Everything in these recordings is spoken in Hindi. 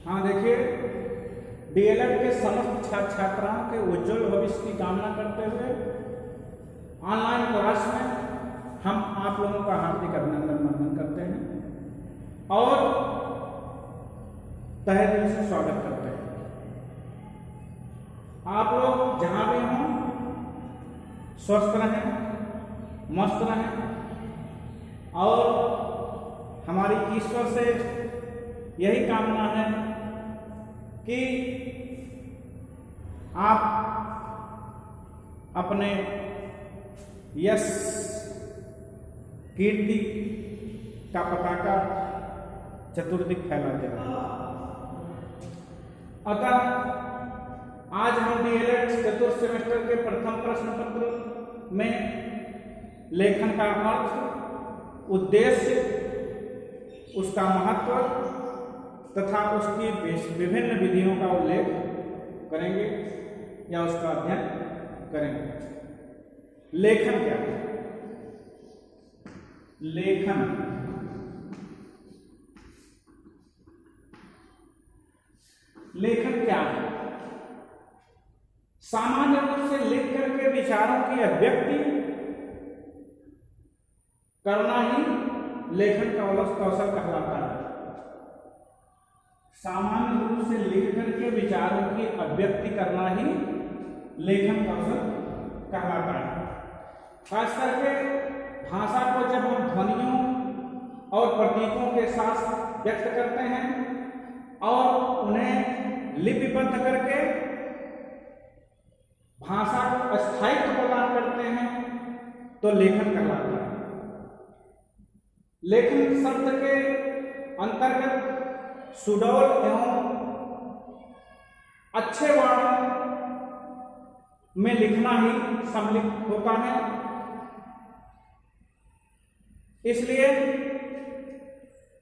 हाँ देखिए, डीएलएड के समस्त छात्र छात्राओं के उज्जवल भविष्य की कामना करते हुए ऑनलाइन क्लास में हम आप लोगों का हार्दिक अभिनंदन वंदन करते हैं और तहे दिल से स्वागत करते हैं। आप लोग जहाँ भी हों स्वस्थ रहें, मस्त रहें और हमारी ईश्वर से यही कामना है कि आप अपने यश कीर्ति का पताका चतुर्दिक फैलाते रहें। अतः आज हम डीएलएड चतुर्थ सेमेस्टर के प्रथम प्रश्न पत्र में लेखन का अर्थ, उद्देश्य, उसका महत्व तथा उसकी विभिन्न विधियों का उल्लेख करेंगे या उसका अध्ययन करेंगे। लेखन क्या है? लेखन क्या है? सामान्य रूप से लिख करके विचारों की अभिव्यक्ति करना ही लेखन का कौशल कहलाता है। सामान्य रूप से लिख करके विचारों की अभिव्यक्ति करना ही लेखन कौशल कहलाता है। खास करके भाषा को जब हम ध्वनियों और प्रतीकों के साथ व्यक्त करते हैं और उन्हें लिपिबद्ध करके भाषा को स्थायित्व प्रदान करते हैं तो लेखन कहलाता है। लेखन शब्द के अंतर्गत सुडौल एवं अच्छे वर्णों में लिखना ही सम्मिलित होता है। इसलिए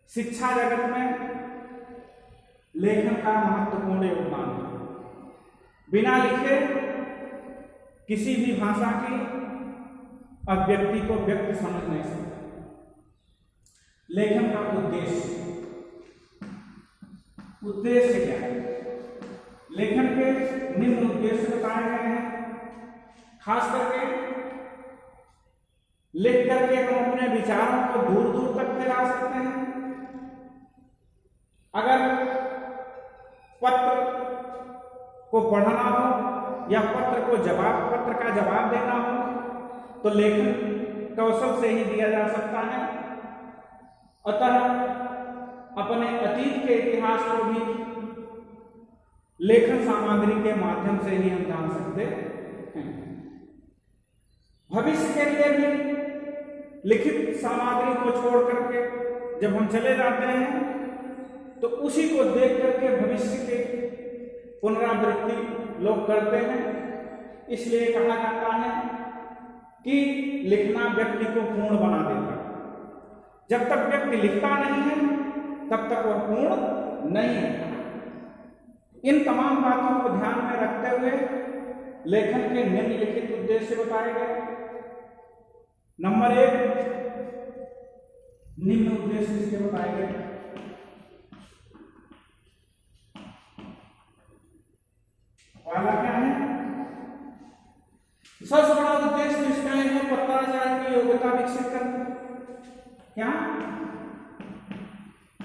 शिक्षा जगत में लेखन का महत्वपूर्ण योगदान है। बिना लिखे किसी भी भाषा की अभिव्यक्ति को व्यक्त समझ नहीं सकते। लेखन का उद्देश्य क्या है? लेखन के निम्न उद्देश्य बताए गए हैं। खास करके लिख करके हम अपने विचारों को दूर दूर तक फैला सकते हैं। अगर पत्र को पढ़ना हो या पत्र का जवाब देना हो तो लेखन कौशल से ही दिया जा सकता है। अतः अपने अतीत के इतिहास को भी लेखन सामग्री के माध्यम से ही हम जान सकते हैं। भविष्य के लिए भी लिखित सामग्री को छोड़ करके जब हम चले जाते हैं तो उसी को देख करके भविष्य के पुनरावृत्ति लोग करते हैं। इसलिए कहा जाता है कि लिखना व्यक्ति को पूर्ण बना देता है। जब तक व्यक्ति लिखता नहीं है तब तक वह पूर्ण नहीं है। इन तमाम बातों को ध्यान में रखते हुए लेखन के निम्नलिखित उद्देश्य बताए गए। नंबर 1, निम्न उद्देश्य इसके बताए गए। पहला क्या है? सबसे बड़ा उद्देश्य इसका है पत्राचार की योग्यता विकसित करना। क्या?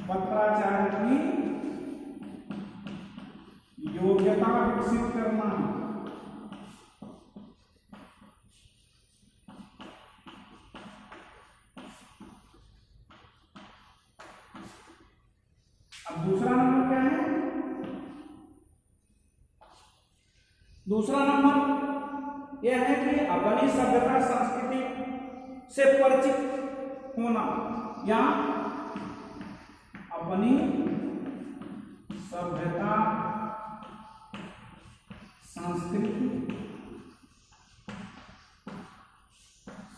पत्राचार की योग्यता विकसित करना। अब दूसरा नंबर क्या है? दूसरा नंबर यह है कि अपनी सभ्यता संस्कृति से परिचित होना या अपनी सभ्यता संस्कृति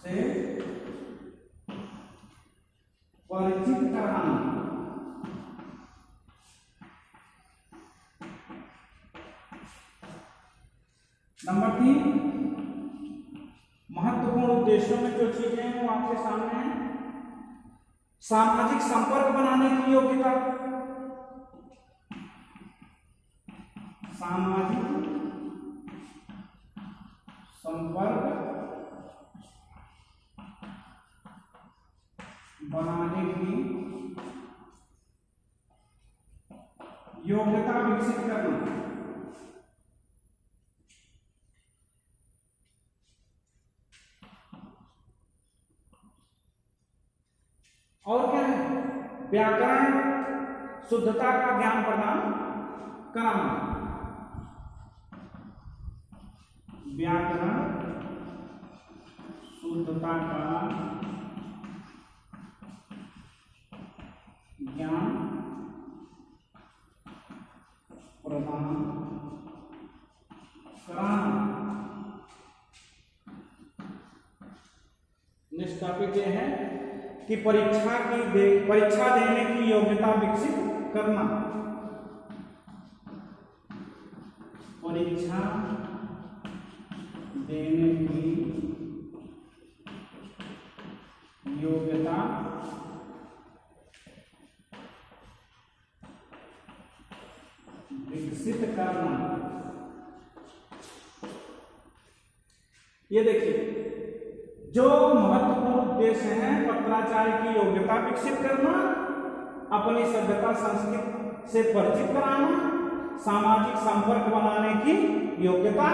से परिचित कराना। नंबर 3, महत्वपूर्ण उद्देश्यों में जो चीजें हैं वो आपके सामने हैं। सामाजिक संपर्क बनाने की योग्यता, सामाजिक संपर्क बनाने की योग्यता विकसित करना। और क्या है? व्याकरण शुद्धता का ज्ञान प्रदान कराना। व्याकरण शुद्धता का ज्ञान प्रदान कराना। निष्ठापित यह है कि परीक्षा देने की योग्यता विकसित करना। परीक्षा देने की योग्यता विकसित करना। ये देखिए, जो महत्वपूर्ण उद्देश्य है पत्राचार्य की योग्यता विकसित करना, अपनी सभ्यता संस्कृति से परिचित कराना, सामाजिक संपर्क बनाने की योग्यता,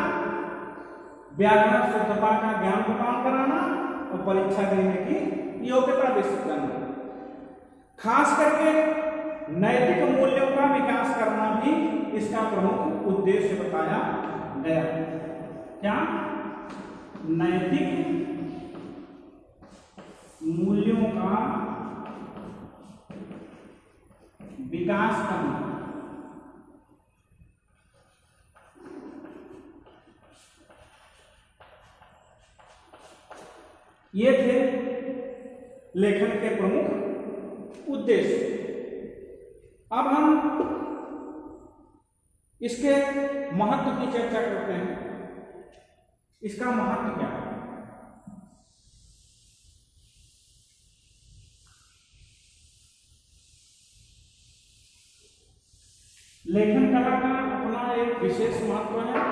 व्याकरण शुद्धता का ज्ञान प्रदान कराना और परीक्षा देने की योग्यता विकसित करना। खास करके नैतिक मूल्यों का विकास करना भी इसका प्रमुख उद्देश्य बताया गया। क्या? नैतिक मूल्यों का विकास करना। ये थे लेखन के प्रमुख उद्देश्य। अब हम इसके महत्व की चर्चा करते हैं। इसका महत्व क्या है? लेखन कला का अपना एक विशेष महत्व है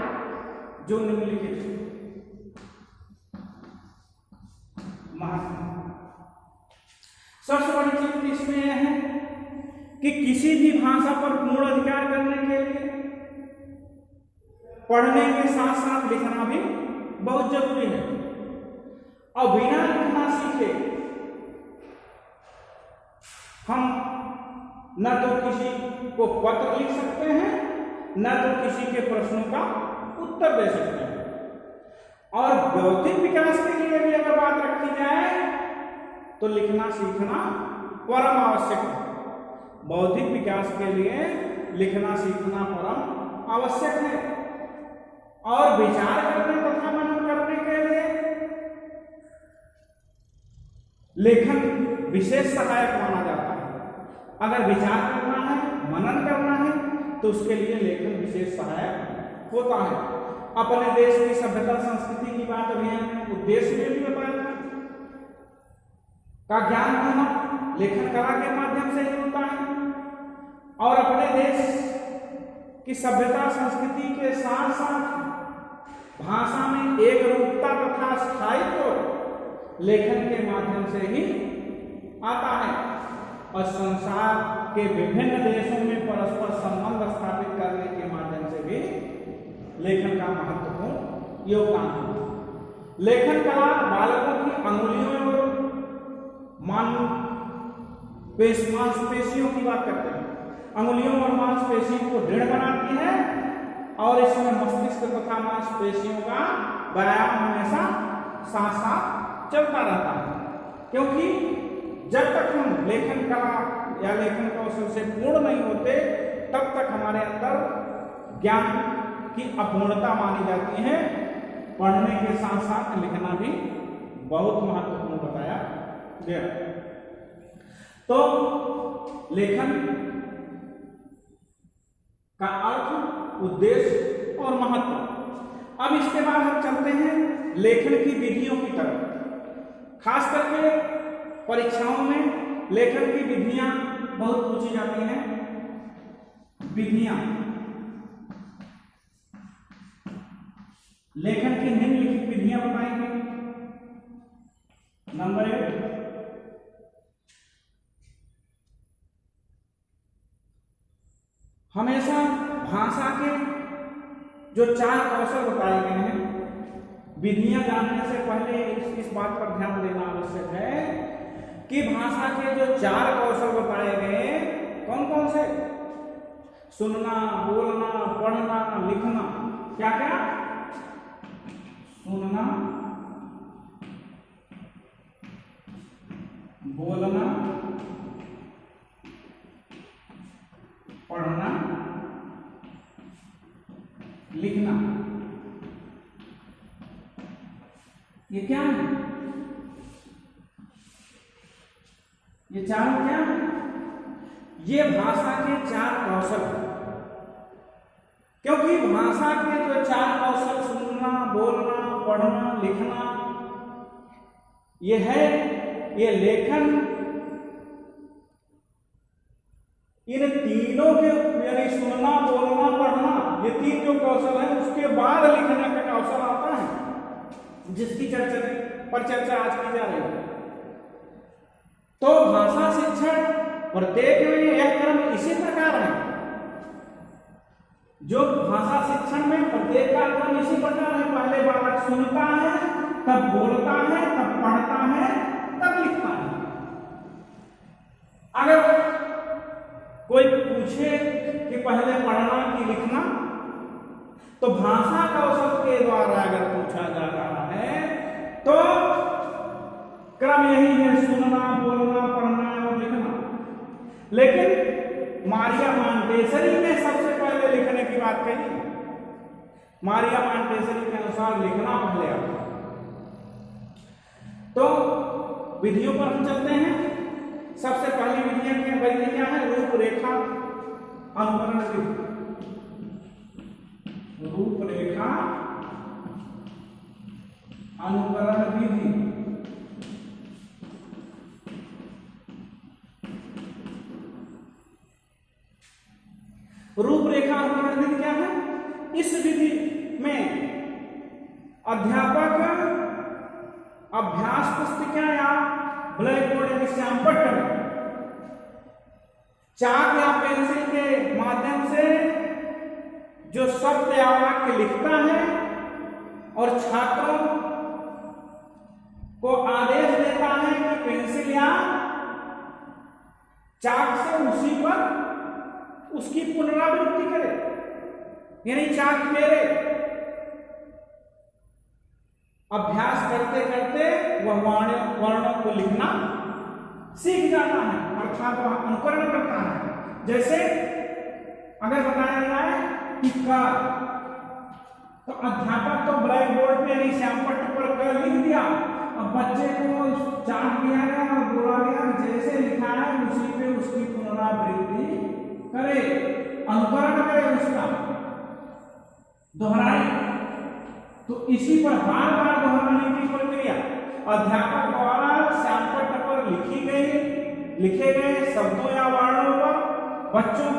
जो निम्नलिखित है। महत्व सबसे बड़ी चीज इसमें यह है कि किसी भी भाषा पर पूर्ण अधिकार करने के लिए पढ़ने के साथ साथ लिखना भी बहुत जरूरी है। और बिना लिखना सीखे हम न तो किसी को पत्र लिख सकते हैं, न तो किसी के प्रश्नों का उत्तर दे सकते हैं। और बौद्धिक विकास के लिए भी अगर बात रखी जाए तो लिखना सीखना परम आवश्यक है। बौद्धिक विकास के लिए लिखना सीखना परम आवश्यक है। और विचार करने तथा मनन करने के लिए लेखन विशेष सहायक माना जाता है। अगर विचार करना है, मनन करना है, तो उसके लिए लेखन विशेष सहायक होता है। अपने देश की सभ्यता संस्कृति की बात अभी हमने उद्देश्य में भी बताया था का ज्ञान होना लेखन कला के माध्यम से ही होता है। और अपने देश की सभ्यता संस्कृति के साथ साथ भाषा में एक रूपता तथा स्थायित्व लेखन के माध्यम से ही आता है। और संसार के विभिन्न देशों में परस्पर संबंध स्थापित करने के माध्यम से भी लेखन का महत्वपूर्ण योगदान है। लेखन कला बालकों की अंगुलियों और मांसपेशियों की बात करते हैं। अंगुलियों और मांसपेशियों को दृढ़ बनाती है और इसमें मस्तिष्क तथा मांसपेशियों का व्यायाम हमेशा साथ साथ चलता रहता है। क्योंकि जब तक हम लेखन कला या लेखन कौशल से पूर्ण नहीं होते तब तक हमारे अंदर ज्ञान की अपूर्णता मानी जाती है। पढ़ने के साथ साथ लिखना भी बहुत महत्वपूर्ण बताया गया। तो लेखन का अर्थ, उद्देश्य और महत्व। अब इसके बाद हम चलते हैं लेखन की विधियों की तरफ। खास करके परीक्षाओं में लेखन की विधियां बहुत पूछी जाती हैं। विधियां लेखन की निम्नलिखित विधियां बताई गई। नंबर 1, हमेशा भाषा के जो 4 कौशल बताए गए हैं, विधियां जानने से पहले इस बात पर ध्यान देना आवश्यक है कि भाषा के जो 4 कौशल बताए गए कौन कौन से? सुनना, बोलना, पढ़ना, लिखना। क्या क्या? सुनना, बोलना, पढ़ना, लिखना। ये क्या है? ये चारों क्या है? ये भाषा के 4 कौशल हैं। क्योंकि भाषा के जो 4 कौशल, सुनना, बोलना, पढ़ना, लिखना, ये है, ये लेखन इन तीनों के, यानी सुनना, बोलना, पढ़ना, ये 3 जो कौशल है, उसके बाद लिखने का कौशल आता है, जिसकी चर्चा आज की जा रही है। तो भाषा शिक्षण प्रत्येक में यह क्रम इसी प्रकार है। जो भाषा शिक्षण में प्रत्येक का क्रम इसी प्रकार है। पहले बालक सुनता है, तब बोलता है, तब पढ़ता है, तब लिखता है। अगर कोई पूछे कि पहले पढ़ना कि लिखना, तो भाषा कौशल के द्वारा अगर पूछा जा रहा है तो क्रम यही है, सुनना, बोलना, पढ़ना और लिखना। लेकिन मारिया मॉन्टेसरी ने सबसे पहले लिखने की बात कही। मारिया मॉन्टेसरी के अनुसार लिखना पहले आता। तो विधियों पर हम चलते हैं। सबसे पहली विधि क्या है? रूपरेखा अनुकरण विधि। रूपरेखा अनुकरण विधि। रूपरेखा अनुकरण विधि क्या है? इस विधि में अध्यापक अभ्यास पुस्तिका या ब्लैक बोर्ड यानी श्यामपट्ट में चाक या पेंसिल के माध्यम से जो शब्द या वाक्य लिखता है और छात्रों को आदेश देता है कि पेंसिल या चाक से उसी पर उसकी पुनरावृत्ति करे, यानी चाक फेरे। अभ्यास करते करते वह वर्णों को लिखना सीख जाता है, अर्थात वह अनुकरण करता है। जैसे अगर बताया जाए कि का, तो अध्यापक तो ब्लैक बोर्ड पे यानी श्यामपट्ट पर कर लिख दिया। अब बच्चे को चार्ट दिया गया और बोला गया जैसे लिखा है उसी पे उसकी पुनरावृत्ति करे, अनुकरण करे, उसका दोहराए। तो इसी पर बार बार दोहराने की प्रक्रिया अध्यापक द्वारा श्यामपट्ट पर लिखे गए शब्दों या वर्णों पर बच्चों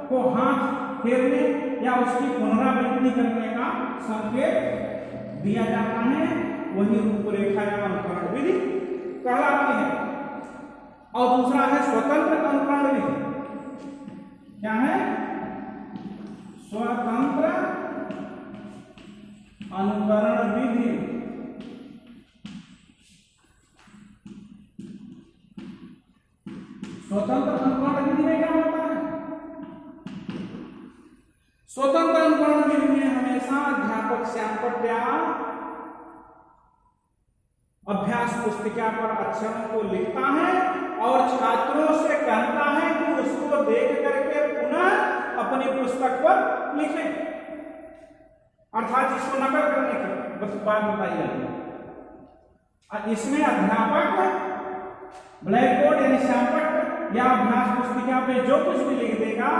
को हाथ फेरने या उसकी पुनरावृत्ति करने का संकेत दिया जाता है। वही रूपरेखा या अनुकरण विधि कहलाती है। और दूसरा है स्वतंत्र अनुकरण विधि। क्या है? स्वतंत्र अनुकरण विधि। स्वतंत्र अनुकरण विधि में क्या होता है? स्वतंत्र अनुकरण विधि में हमेशा अध्यापक श्यामपट्ट या अभ्यास पुस्तिका पर अक्षरों को लिखता है और छात्रों से कहता है कि उसको देख करके पुनः अपनी पुस्तक पर लिखें, अर्थात इसको नकल करने की बस बात बताई जाती है। इसमें अध्यापक ब्लैक बोर्ड यानी श्यामपट्ट या अभ्यास पुस्तिका पे जो कुछ भी लिख देगा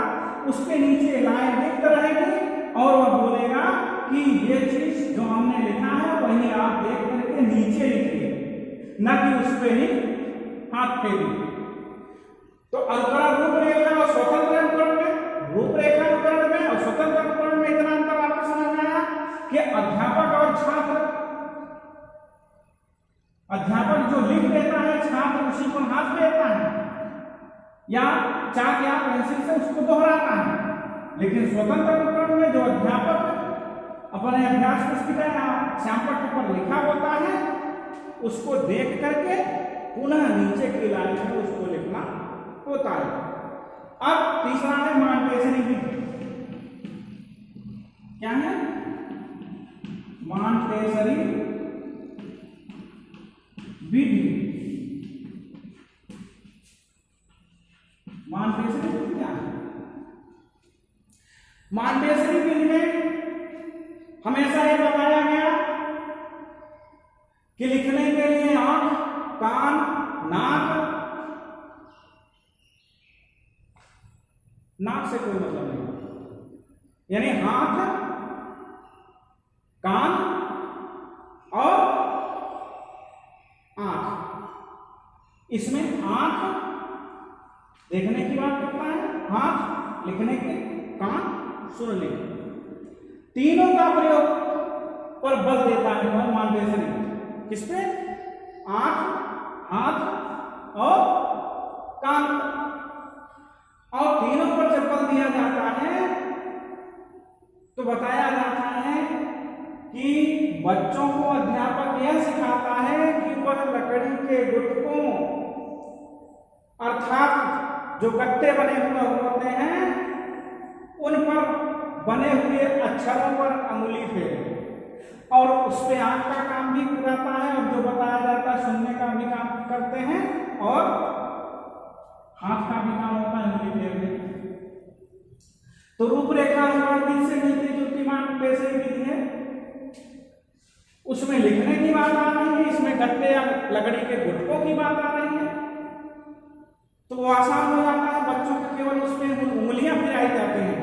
उसके नीचे लाइन लिख रहेगी और वह बोलेगा कि ये चीज जो हमने लिखा है वही आप देख करके नीचे लिखिए, न कि उस पे ही हाथ फेरिए। तो अनुकरण रूपरेखा और स्वतंत्र अनुकरण में, रूपरेखा अनुकरण में और स्वतंत्र अनुकरण में इतना अंतर आपको समझ में आया कि अध्यापक और जो लिख देता है छात्र उसी को हाथ देता है या चाक या पेंसिल से उसको दोहराता है, लेकिन स्वतंत्र उपकरण में जो अध्यापक अपने अभ्यास पुस्तिका या श्यामपट्ट पर लिखा होता है उसको देख करके पुनः नीचे की लाइन में उसको लिखना होता है। अब तीसरा है मॉन्टेसरी विधि। क्या है? मॉन्टेसरी विधि। मॉन्टेसरी विधि क्या है? मॉन्टेसरी विधि में हमेशा यह बताया गया कि लिखने के लिए आंख, कान, नाक से कोई मतलब नहीं, यानी हाथ, कान और आंख। इसमें आंख देखने की बात करता है, हाथ लिखने के, कान सुनने के, तीनों का प्रयोग पर बल देता है वह मॉन्टेसरी। किस पे? आंख, हाथ और कान, और तीनों पर जब बल दिया जाता है तो बताया जाता है कि बच्चों को अध्यापक यह सिखाता है कि वह लकड़ी के गुटकों अर्थात जो गट्टे बने हुए होते हैं उन पर बने हुए अक्षरों पर अंगुली फेरे और उस पे आंख का काम भी कराता है और जो बताया जाता है सुनने का भी काम करते हैं और हाथ का भी काम होता है अंगुली फेरने। तो रूपरेखा विधि से मिलती जुलती मॉन्टेसरी विधि है। उसमें लिखने की बात आ रही है, इसमें गट्टे या लकड़ी के गुटकों की बात आ रही है, तो वो आसान हो जाता है। बच्चों को केवल उसमें उंगलियां फिराई जाती हैं।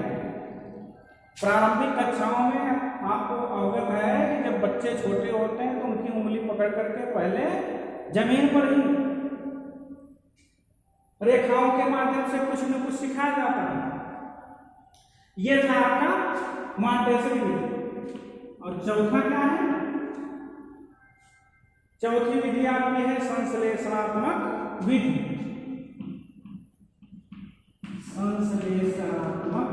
प्रारंभिक कक्षाओं में आपको अवगत है कि जब बच्चे छोटे होते हैं तो उनकी उंगली पकड़ करके पहले जमीन पर ही रेखाओं के माध्यम से कुछ न कुछ सिखाया जाता है। यह था आपका मॉन्टेसरी विधि। और चौथा क्या है? चौथी विधि आपकी है संश्लेषणात्मक विधि। संश्लेषणात्मक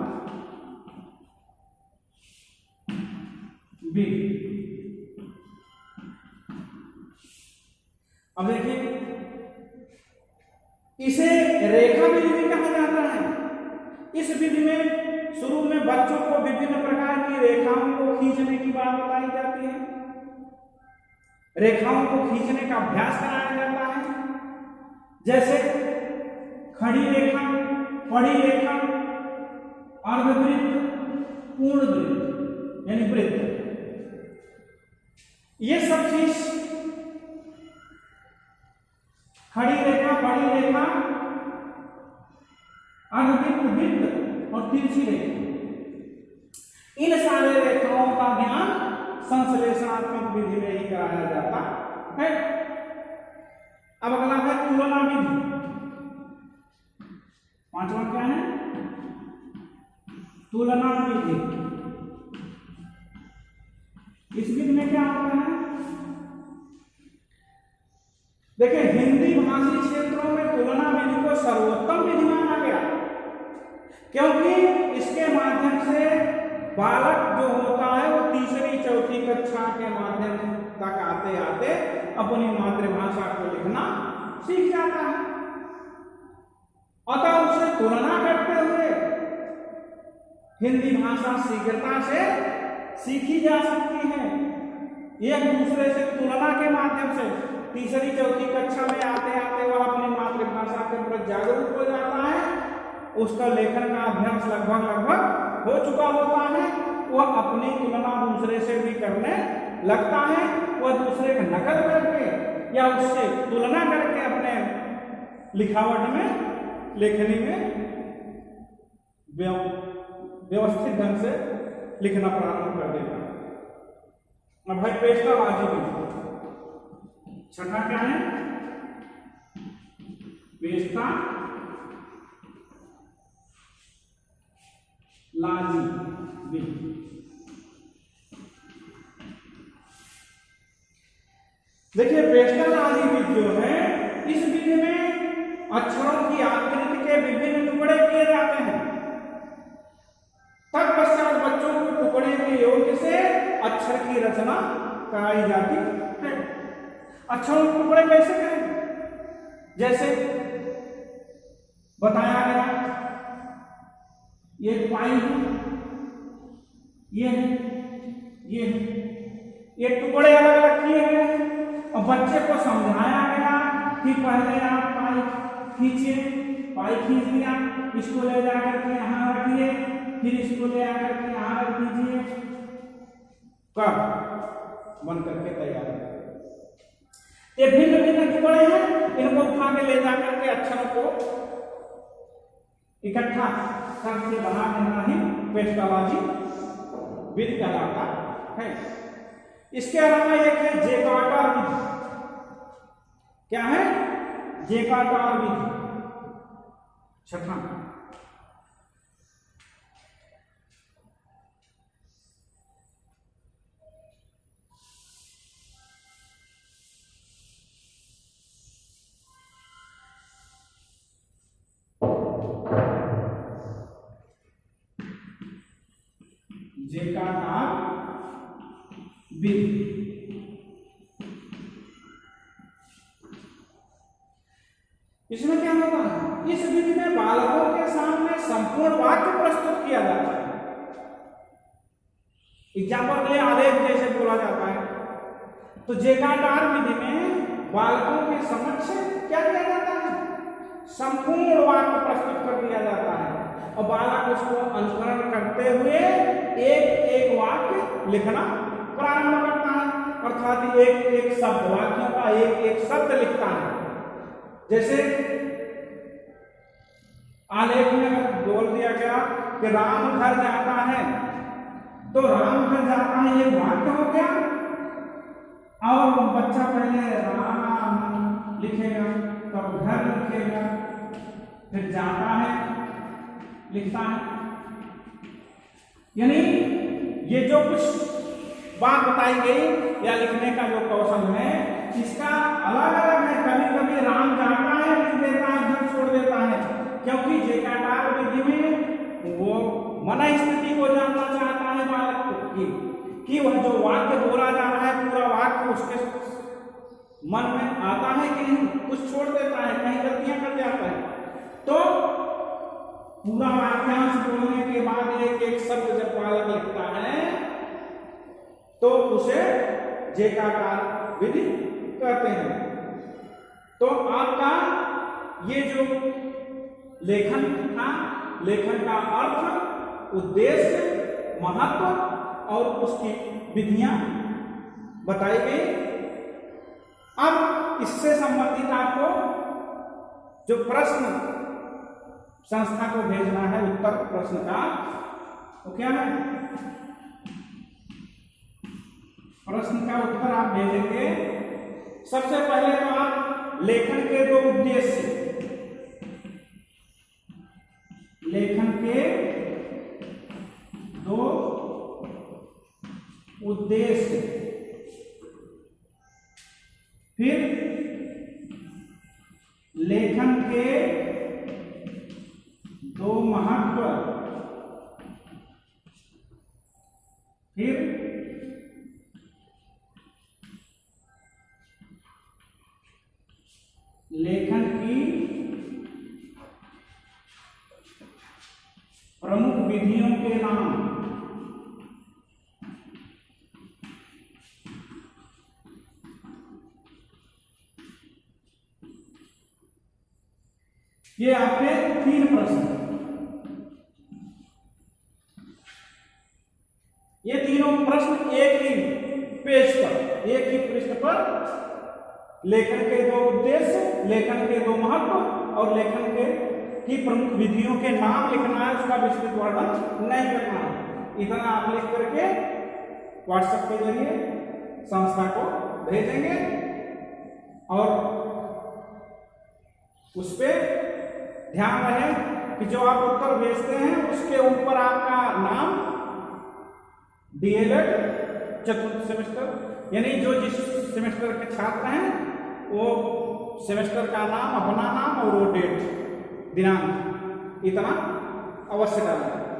विधि। अब देखिए, इसे रेखा विधि भी कहा जाता है। इस विधि में शुरू में बच्चों को विभिन्न प्रकार की रेखाओं को खींचने की बात बताई जाती है, रेखाओं को खींचने का अभ्यास कराया जाता है, जैसे खड़ी रेखा, पड़ी रेखा, अर्धवृत्त, पूर्ण वृत्त यानी वृत्त। ये सब चीज खड़ी रेखा, बड़ी रेखा, अर्धवृत्त, वृत्त और तिरछी रेखा, इन सारे रेखाओं का ज्ञान संश्लेषणात्मक विधि में ही कराया जाता है। अब अगला है तुलना विधि। पांचवा क्या है? तुलना विधि। इस विधि में क्या होता है? देखिए, हिंदी भाषी क्षेत्रों में तुलना विधि को सर्वोत्तम विधि माना गया, क्योंकि इसके माध्यम से बालक जो होता है वो तीसरी चौथी कक्षा के माध्यम तक आते आते अपनी मातृभाषा को लिखना सीख जाता है। अतः उसे तुलना करते हुए हिंदी भाषा शीघ्रता से सीखी जा सकती है। एक दूसरे से तुलना के माध्यम से तीसरी चौथी कक्षा में आते आते वह अपनी मातृभाषा के प्रति जागरूक हो जाता है। उसका लेखन का अभ्यास लगभग हो चुका होता है। वह अपनी तुलना दूसरे से भी करने लगता है। वह दूसरे का नकल करके या उससे तुलना करके अपने लिखावट में, लेखनी में व्यवस्थित ढंग से लिखना प्रारंभ कर देता है। अब भाई पेशकाबाजी भी। छठा क्या है? पेशका लाजी विधि। देखिए पेस्टल आदि विधि जो है, इस विधि में अक्षरों की आकृति के विभिन्न टुकड़े किए जाते हैं। तत्पश्चात बच्चों को टुकड़े के योग्य से अक्षर की रचना कराई जाती है। अक्षरों के टुकड़े कैसे करें? जैसे बताया गया, ये पाई है, ये टुकड़े अलग अलग किए गए हैं और बच्चे को समझाया गया कि पहले आप पाई खींचिए, पाई खींच लिया, इसको ले जाकर के यहाँ रखिए, फिर इसको ले आकर के यहाँ रख दीजिए, कब बन करके तैयार है। ये भिन्न भिन्न टुकड़े हैं, इनको उठा के ले जाकर के अक्षरों को इकट्ठा करके बना देना ही पेस्टलॉजी विधि कहलाता है। इसके अलावा एक है जेकार्टर विधि। क्या है? जेकार्टर विधि। छठा, जेकार्टर विधि। इसमें क्या होता है? इस विधि में बालकों के सामने संपूर्ण वाक्य प्रस्तुत किया जाता है। एग्जाम्पल के लिए आलेख जैसे बोला जाता है, तो जेकार्टर विधि में बालकों के समक्ष क्या किया जाता है? संपूर्ण वाक्य प्रस्तुत कर दिया जाता है और बालक उसको अनुसरण करते हुए एक एक वाक्य लिखना प्रारंभ करता है, अर्थात एक एक शब्द, वाक्यों का एक एक शब्द लिखता है। जैसे आलेख में बोल दिया गया कि राम घर जाता है, तो राम घर जाता है ये वाक्य हो गया, और बच्चा पहले राम लिखेगा, तब घर लिखेगा, फिर जाता है लिखता है। यानी ये जो कुछ बात बताई गई या लिखने का जो कौशल है, इसका अलग अलग है। कभी कभी राम जाता है लिख देता है, घर छोड़ देता है, क्योंकि जेकार्टर विधि में वो मन स्थिति को जानना चाहता है बालक को कि वह जो वाक्य बोला जा रहा है पूरा वाक्य उसके मन में आता है कि नहीं, कुछ छोड़ देता है, कहीं गलतियां कर जाता है। तो पूरा वाक्यांश बोलने के बाद एक एक शब्द जब बालक लिखता है तो उसे जेकार्टर विधि कहते हैं। तो आपका ये जो लेखन था, लेखन का अर्थ, उद्देश्य, महत्व और उसकी विधियां बताई गई। अब इससे संबंधित आपको जो प्रश्न संस्था को भेजना है, उत्तर प्रश्न का, तो क्या है? प्रश्न का उत्तर आप भेजेंगे। सबसे पहले तो आप लेखन के दो उद्देश्य, लेखन के दो उद्देश्य, फिर लेखन के दो महत्व, फिर लेखन की प्रमुख विधियों के नाम। ये आपके 3 प्रश्न, ये तीनों प्रश्न एक ही पेज पर, एक ही पृष्ठ पर लेखन के दो उद्देश्य, लेखन के दो महत्व और लेखन के की प्रमुख विधियों के नाम लिखना है, उसका विस्तृत वर्णन नहीं करना है। इतना आप लिख करके व्हाट्सएप के जरिए संस्था को भेजेंगे और उस पर ध्यान रहे कि जो आप उत्तर भेजते हैं उसके ऊपर आपका नाम, डीएलएड चतुर्थ सेमेस्टर, यानी जो जिस सेमेस्टर के छात्र हैं वो सेमेस्टर का नाम, अपना नाम और वो डेट, दिनांक इतना अवश्य डालें।